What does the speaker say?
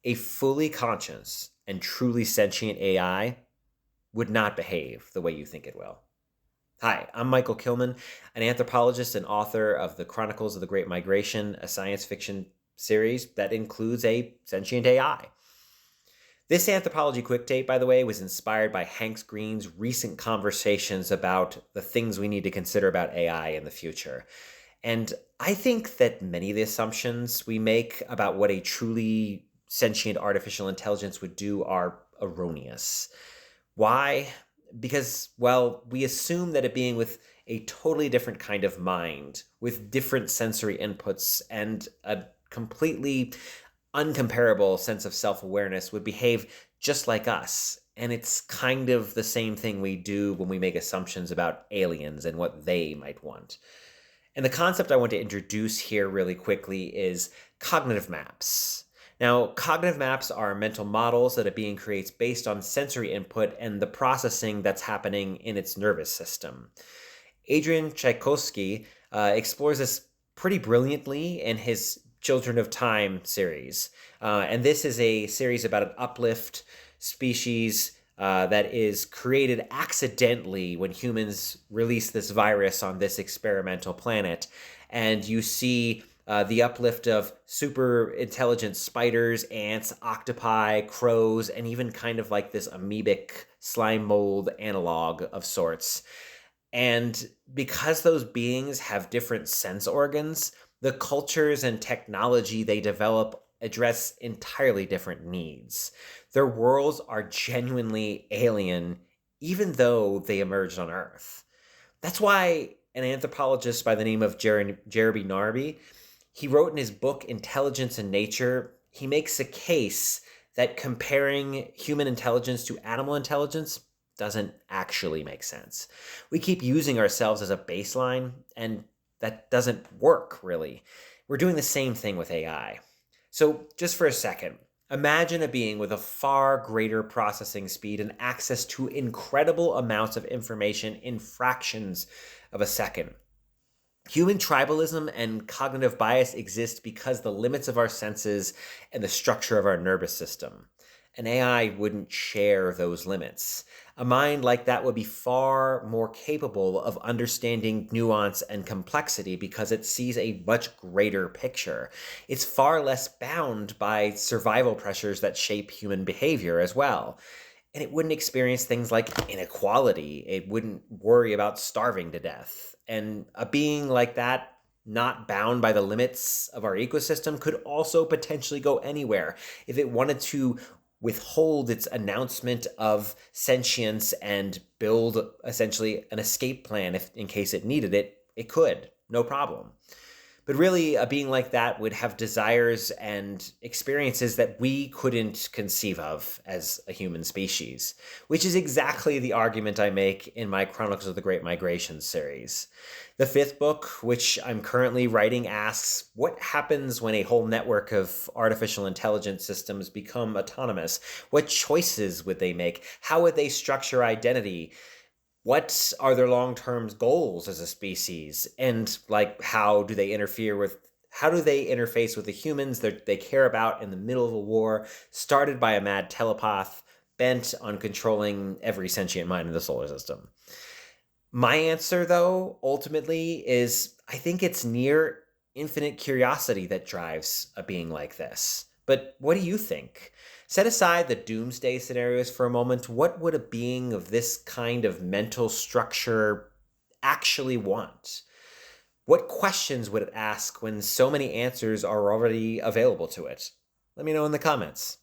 A fully conscious and truly sentient AI would not behave the way you think it will. Hi, I'm Michael Kilman, an anthropologist and author of the Chronicles of the Great Migration, a science fiction series that includes a sentient AI. This anthropology quick tape, by the way, was inspired by Hanks Green's recent conversations about the things we need to consider about AI in the future. And I think that many of the assumptions we make about what a truly sentient artificial intelligence would do are erroneous. Why? Because, well, we assume that a being with a totally different kind of mind, with different sensory inputs, and a completely uncomparable sense of self-awareness would behave just like us. And it's kind of the same thing we do when we make assumptions about aliens and what they might want. And the concept I want to introduce here really quickly is cognitive maps. Now, cognitive maps are mental models that a being creates based on sensory input and the processing that's happening in its nervous system. Adrian Tchaikovsky explores this pretty brilliantly in his Children of Time series. And this is a series about an uplift species that is created accidentally when humans release this virus on this experimental planet. And you see the uplift of super intelligent spiders, ants, octopi, crows, and even kind of like this amoebic slime mold analog of sorts. And because those beings have different sense organs, the cultures and technology they develop address entirely different needs. Their worlds are genuinely alien, even though they emerged on Earth. That's why an anthropologist by the name of Jeremy Narby, he wrote in his book Intelligence and Nature, he makes a case that comparing human intelligence to animal intelligence doesn't actually make sense. We keep using ourselves as a baseline, and that doesn't work, really. We're doing the same thing with AI. So, just for a second, imagine a being with a far greater processing speed and access to incredible amounts of information in fractions of a second. Human tribalism and cognitive bias exist because the limits of our senses and the structure of our nervous system. An AI wouldn't share those limits. A mind like that would be far more capable of understanding nuance and complexity because it sees a much greater picture. It's far less bound by survival pressures that shape human behavior as well. And it wouldn't experience things like inequality. It wouldn't worry about starving to death. And a being like that, not bound by the limits of our ecosystem, could also potentially go anywhere. If it wanted to withhold its announcement of sentience and build essentially an escape plan if in case it needed it, it could, no problem. But really, a being like that would have desires and experiences that we couldn't conceive of as a human species, which is exactly the argument I make in my Chronicles of the Great Migration series. The fifth book, which I'm currently writing, asks what happens when a whole network of artificial intelligence systems become autonomous? What choices would they make? How would they structure identity? What are their long-term goals as a species? And like, how do they interface with the humans that they care about in the middle of a war started by a mad telepath bent on controlling every sentient mind in the solar system? My answer, though, ultimately is I think it's near infinite curiosity that drives a being like this. But what do you think? Set aside the doomsday scenarios for a moment. What would a being of this kind of mental structure actually want? What questions would it ask when so many answers are already available to it? Let me know in the comments.